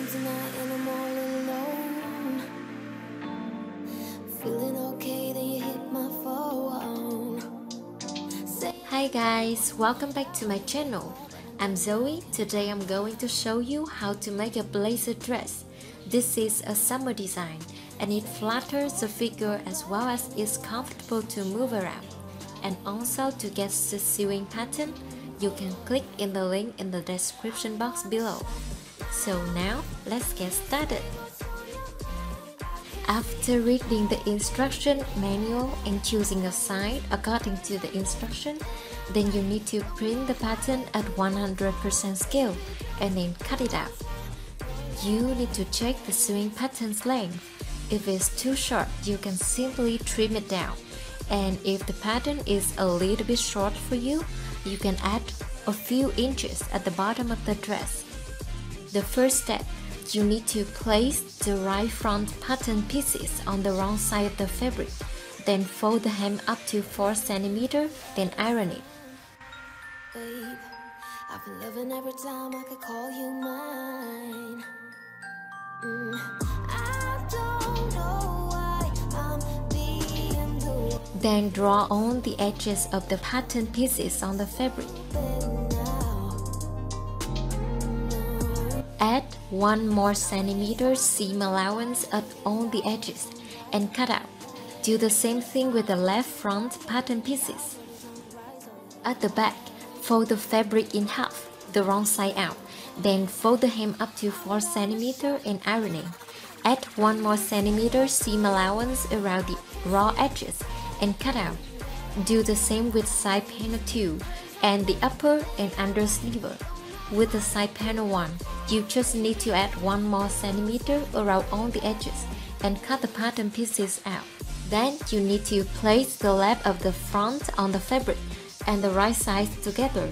tonight and I'm all alone. Feeling okay, then you hit my phone. Hi guys, welcome back to my channel. I'm Zoe. Today I'm going to show you how to make a blazer dress. This is a summer design and it flatters the figure as well as is comfortable to move around. And also to get the sewing pattern, you can click in the link in the description box below. So now let's get started. After reading the instruction manual and choosing a side according to the instruction, then you need to print the pattern at 100% scale and then cut it out. You need to check the sewing pattern's length. If it's too short, you can simply trim it down. And if the pattern is a little bit short for you, you can add a few inches at the bottom of the dress. The first step, you need to place the right front pattern pieces on the wrong side of the fabric. Then fold the hem up to 4 cm, then iron it. Babe, I've been loving every time I could call you mine. I don't know why I'm being the Then draw on the edges of the pattern pieces on the fabric. Add 1 more centimeter seam allowance up on the edges and cut out. Do the same thing with the left front pattern pieces. At the back, fold the fabric in half, the wrong side out. Then fold the hem up to 4 cm and ironing. Add 1 more centimeter seam allowance around the raw edges and cut out. Do the same with side panel 2 and the upper and under sleeve. With the side panel 1, you just need to add 1 more centimeter around all the edges and cut the pattern pieces out. Then you need to place the left of the front on the fabric and the right sides together.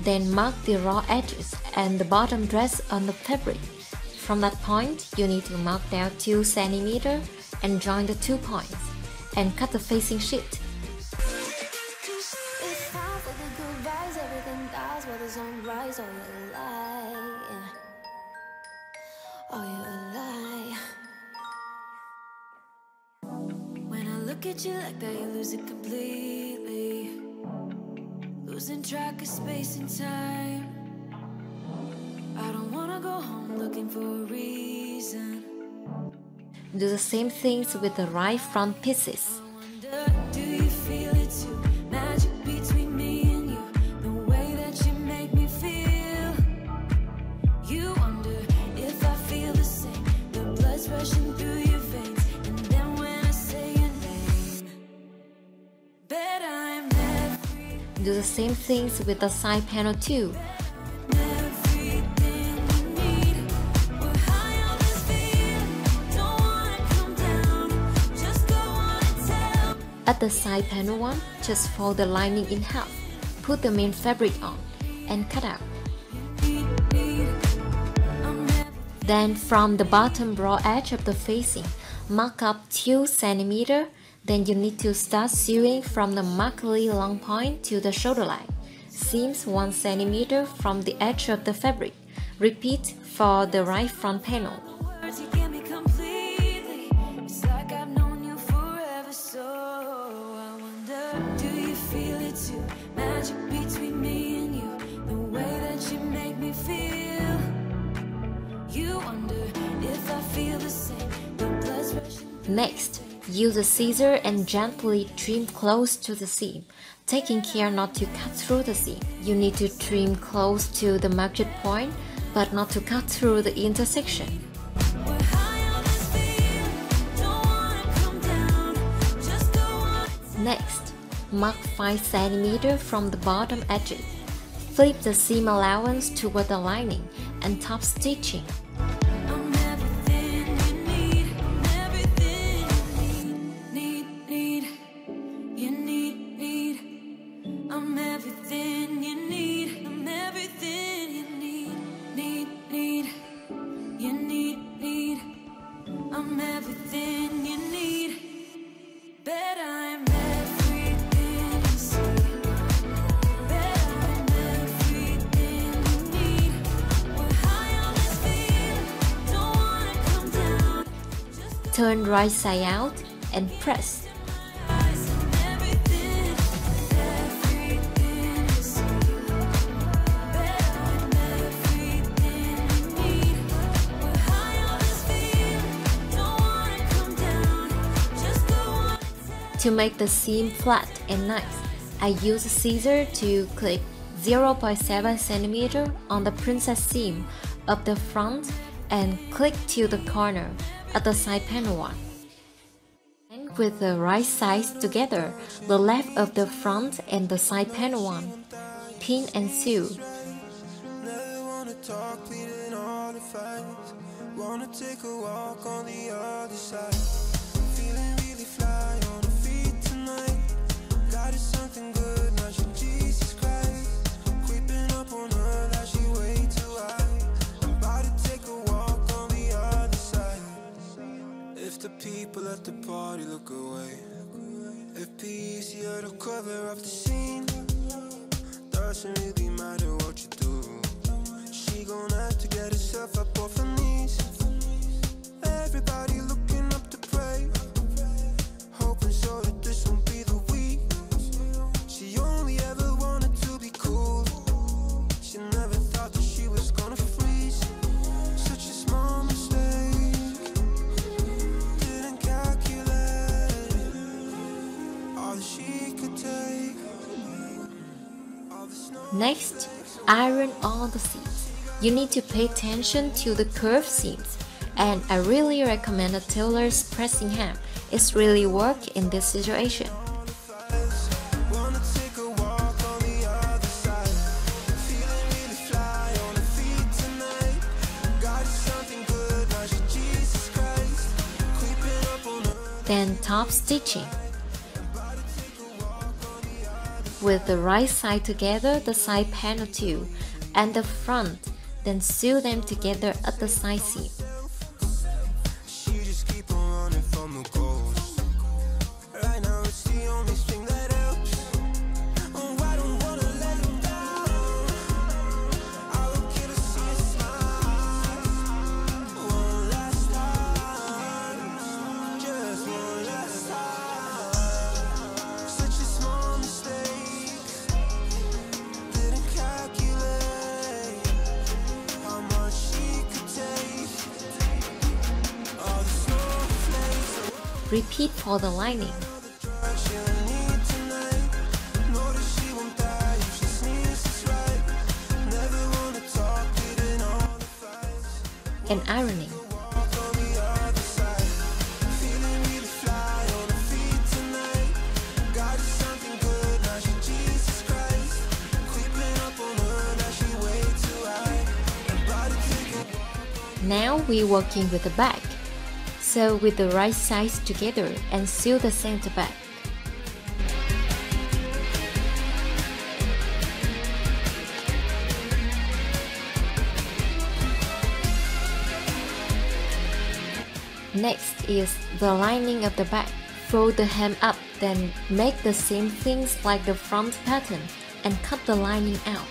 Then mark the raw edges and the bottom dress on the fabric. From that point, you need to mark down 2 cm and join the 2 points and cut the facing sheet. It's time for the goodbyes, everything dies while the sun rises. Oh, you're a lie. Oh, you're a lie. When I look at you like that, you lose it completely. Losing track of space and time. I don't wanna go home looking for a reason. Do the same things with the right front pieces. Do you feel it too? Magic between me and you, the way that you make me feel. You wonder if I feel the same. The blood's rushing through your veins, and then when I say your name, bet I'm every. Do the same things with the side panel 2. At the side panel 1, just fold the lining in half, put the main fabric on, and cut out. Then from the bottom raw edge of the facing, mark up 2 cm. Then you need to start sewing from the markedly long point to the shoulder line. Seams 1 cm from the edge of the fabric. Repeat for the right front panel. Magic between me and you, the way that you make me feel. You wonder if I feel the same. The blood's rushing. Next, use a scissor and gently trim close to the seam, taking care not to cut through the seam. You need to trim close to the marked point, but not to cut through the intersection. Next, mark 5 cm from the bottom edges. Flip the seam allowance toward the lining and top stitching. I'm everything you need, everything you need. I'm everything you need, I'm everything you need. I'm everything you need. Bet I'm everything you see. Bet I'm everything you need. We're high on this feeling. Turn right side out and press. To make the seam flat and nice, I use a scissor to clip 0.7 cm on the princess seam of the front and click to the corner at the side panel one. And with the right sides together, the left of the front and the side panel one, pin and sew. Wanna take a walk on the other side. Feeling really fly on the feet tonight. Got it something good, now she Jesus Christ. Creeping up on her like she way too high. I'm about to take a walk on the other side. If the people at the party look away, if peace here to cover up the scene, doesn't really matter what you do. She gon' have to get herself up off her knees. Everybody looking up to pray, hoping so that this won't be the week. She only ever wanted to be cool. She never thought that she was gonna freeze. Such a small mistake, didn't calculate all that she could take. Next, iron all the seams. You need to pay attention to the curved seams, and I really recommend a tailor's pressing hem. It's really work in this situation. Then top stitching. With the right side together, the side panel too, and the front, then sew them together at the side seam. Repeat for the lining. And ironing. Now we're working with the back. Sew with the right sides together and sew the center back. Next is the lining of the back. Fold the hem up, then make the same things like the front pattern and cut the lining out.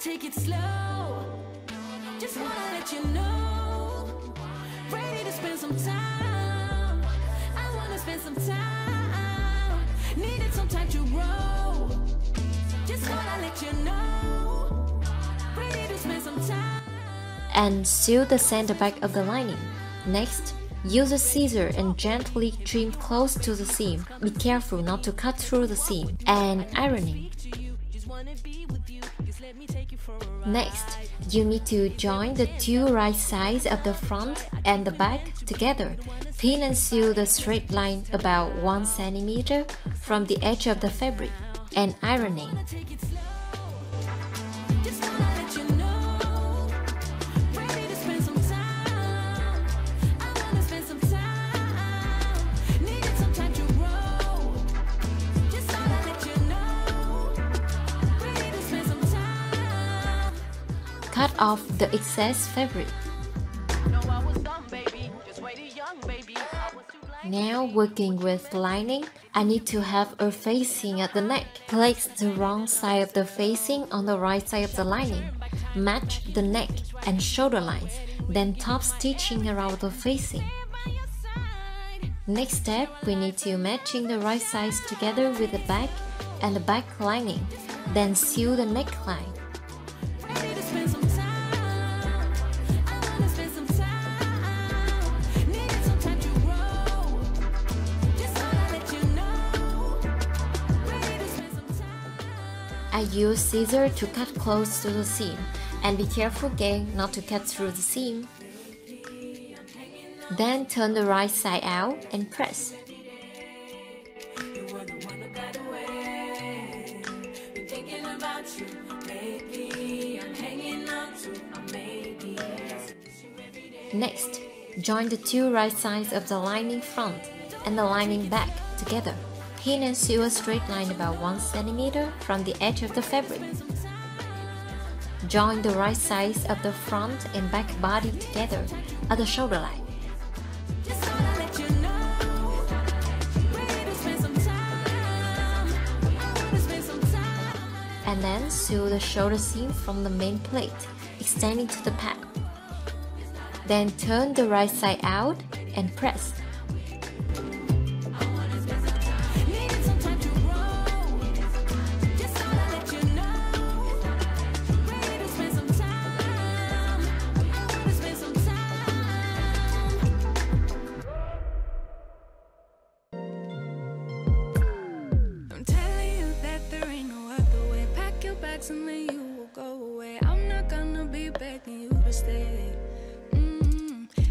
Take it slow, just wanna let you know, ready to spend some time, I wanna spend some time, needed some time to grow, just wanna let you know, ready to spend some time. And sew the center back of the lining. Next, use a scissor and gently trim close to the seam. Be careful not to cut through the seam. And ironing. Next, you need to join the two right sides of the front and the back together. Pin and sew the straight line about 1 cm from the edge of the fabric. And ironing. Cut off the excess fabric. Now working with lining, I need to have a facing at the neck. Place the wrong side of the facing on the right side of the lining. Match the neck and shoulder lines, then top stitching around the facing. Next step, we need to matching the right sides together with the back and the back lining, then sew the neckline. I use scissors to cut close to the seam, and be careful again not to cut through the seam. Then turn the right side out and press. Next, join the two right sides of the lining front and the lining back together. Pin and sew a straight line about 1 cm from the edge of the fabric. Join the right sides of the front and back body together at the shoulder line. And then sew the shoulder seam from the main plate, extending to the pad. Then turn the right side out and press. And then you will go away. I'm not gonna be begging you to stay.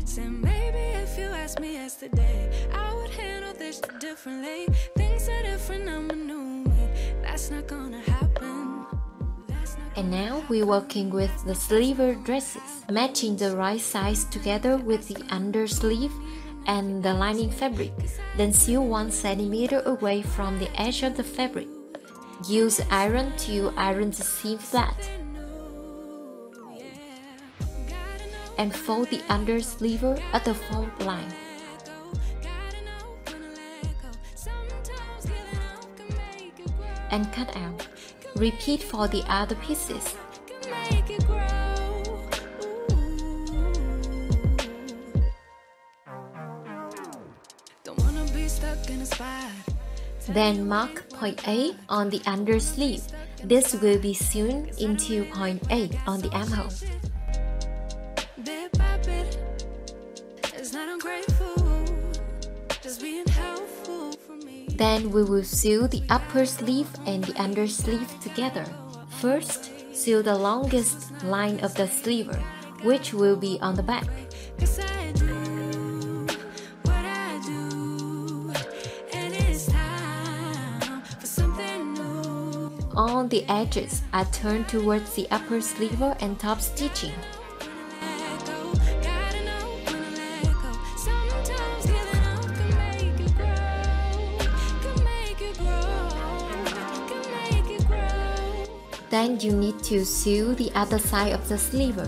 So maybe if you asked me yesterday, I would handle this differently. Things are different, I'm a new me. That's not gonna happen. And now we're working with the sleeve dresses, matching the right sides together with the undersleeve and the lining fabric. Then sew 1 cm away from the edge of the fabric. Use iron to iron the seam flat. And fold the undersleeve at the fold line. And cut out. Repeat for the other pieces. Don't wanna be stuck in a spot. Then mark point A on the undersleeve. This will be sewn into point A on the armhole. Bit by bit, it's not ungrateful, just being helpful for me. Then we will sew the upper sleeve and the undersleeve together. First, sew the longest line of the sleeve, which will be on the back. 'Cause I do what I do, and it's time for something new. On the edges, I turn towards the upper sleeve and top stitching. Let go, gotta know when to let go. Sometimes giving up can make it grow, can make it grow, can make it grow. Then you need to sew the other side of the sleeve.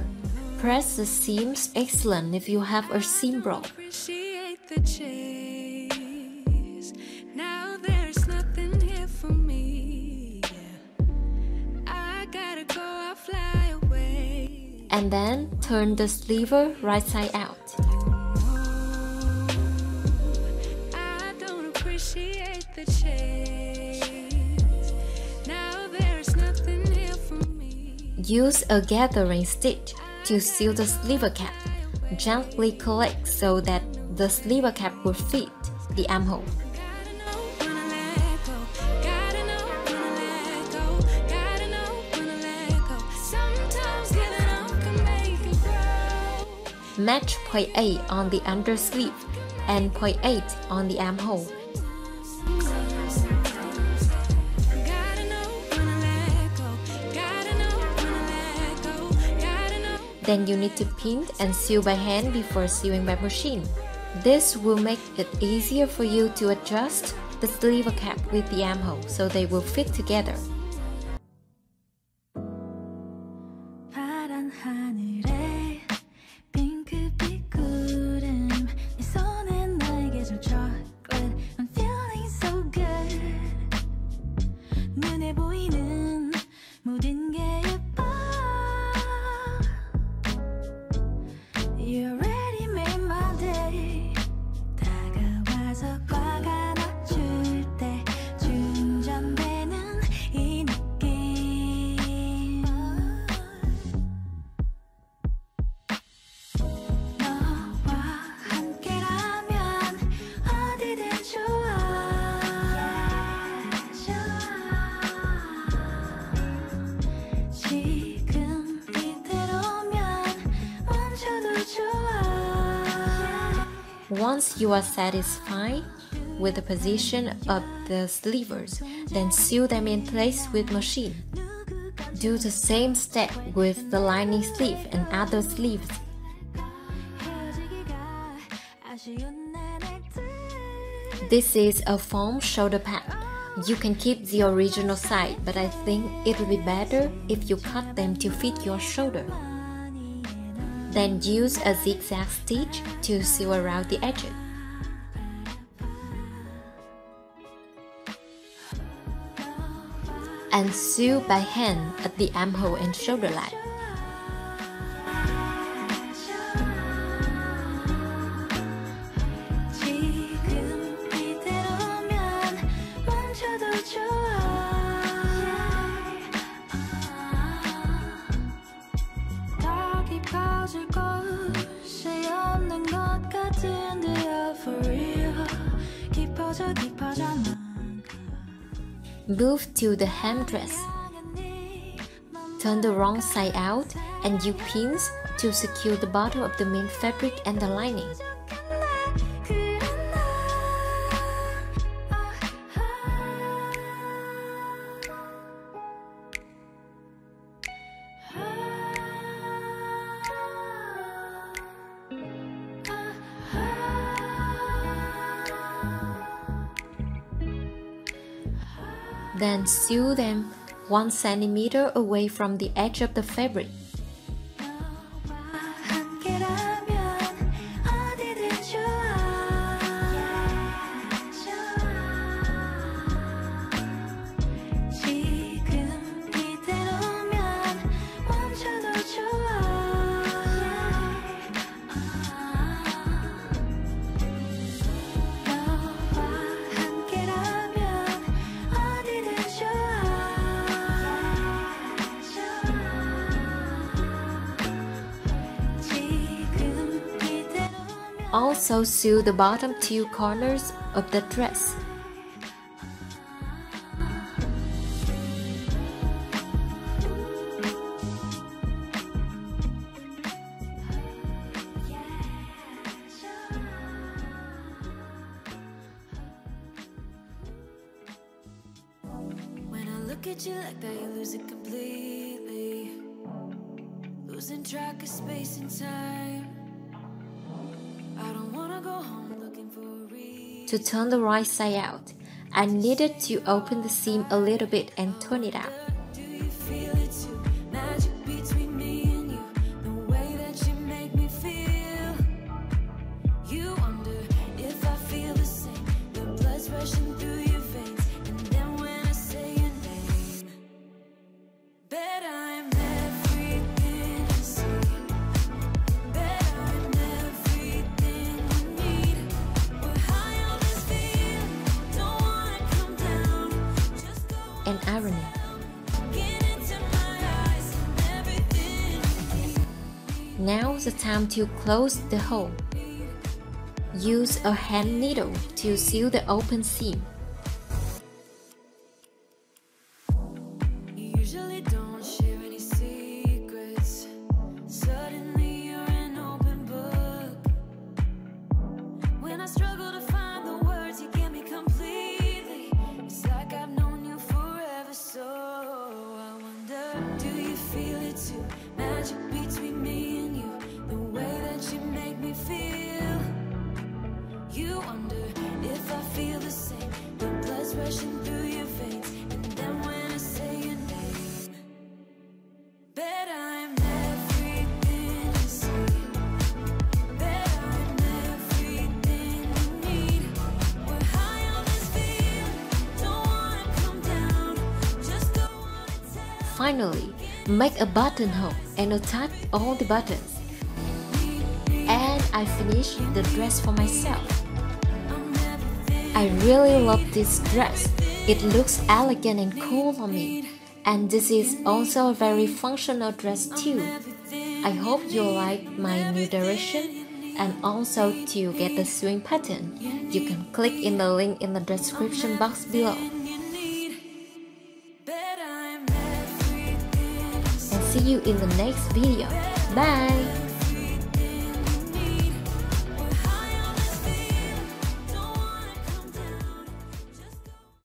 Press the seams excellent if you have a seam broke. Appreciate the chase. Now there's nothing here for me. I gotta go, I'll fly away. And then turn the sleeve right side out. I don't appreciate the chase. Now there's nothing here for me. Use a gathering stitch to seal the sleeve cap. Gently collect so that the sleeve cap will fit the armhole. Gotta know when to let go. Gotta know when to let go. Gotta know when to let go. Sometimes giving up can make it grow. Match point A on the undersleeve and point 8 on the armhole. Gotta know when to let go. Gotta know when to let go. Gotta know. Then you need to pin and sew by hand before sewing by machine. This will make it easier for you to adjust the sleeve cap with the armhole so they will fit together. 파란 하늘에 핑크빛 구름 네 손에 나에게 좀 줘. Once you are satisfied with the position of the slivers, then sew them in place with machine. Do the same step with the lining sleeve and other sleeves. This is a foam shoulder pad. You can keep the original side, but I think it will be better if you cut them to fit your shoulder. Then use a zigzag stitch to sew around the edges. And sew by hand at the armhole and shoulder line. Move to the hem dress. Turn the wrong side out and use pins to secure the bottom of the main fabric and the lining. Then sew them 1 centimeter away from the edge of the fabric. Also sew the bottom 2 corners of the dress. When I look at you like that, you lose it completely, losing track of space and time. I don't wanna go home looking for a reason. To turn the right side out, I needed to open the seam a little bit and turn it out. Do you feel it too? Magic between me and you, the way that you make me feel. You wonder if I feel the same. The blood's rushing through your veins, and then when I say your name, bet I'm everything you see. Bet I'm everything you need. We're high on this feeling, don't wanna come down. Just go And ironing. get into my eyes and everything you need. Now's the time to close the hole. Use a hand needle to seal the open seam. You usually don't share any secrets. Suddenly you're an open book. When I struggle to find the words, you get me completely. It's like I've known you forever, so I wonder, do you feel it too? Magic between me and you, the way that you make me feel. You wonder if I feel the same. The blood's rushing through your veins, and then when I say your name, bet I'm everything you see. Bet I'm everything you need. We're high on this feeling, don't wanna come down. Just go on and tell. Finally, make a buttonhole and attach all the buttons. And I finished the dress for myself. I really love this dress. It looks elegant and cool on me. And this is also a very functional dress too. I hope you like my new direction. And also to get the sewing pattern, you can click in the link in the description box below. Bet I'm everything you see. And see you in the next video. Bye!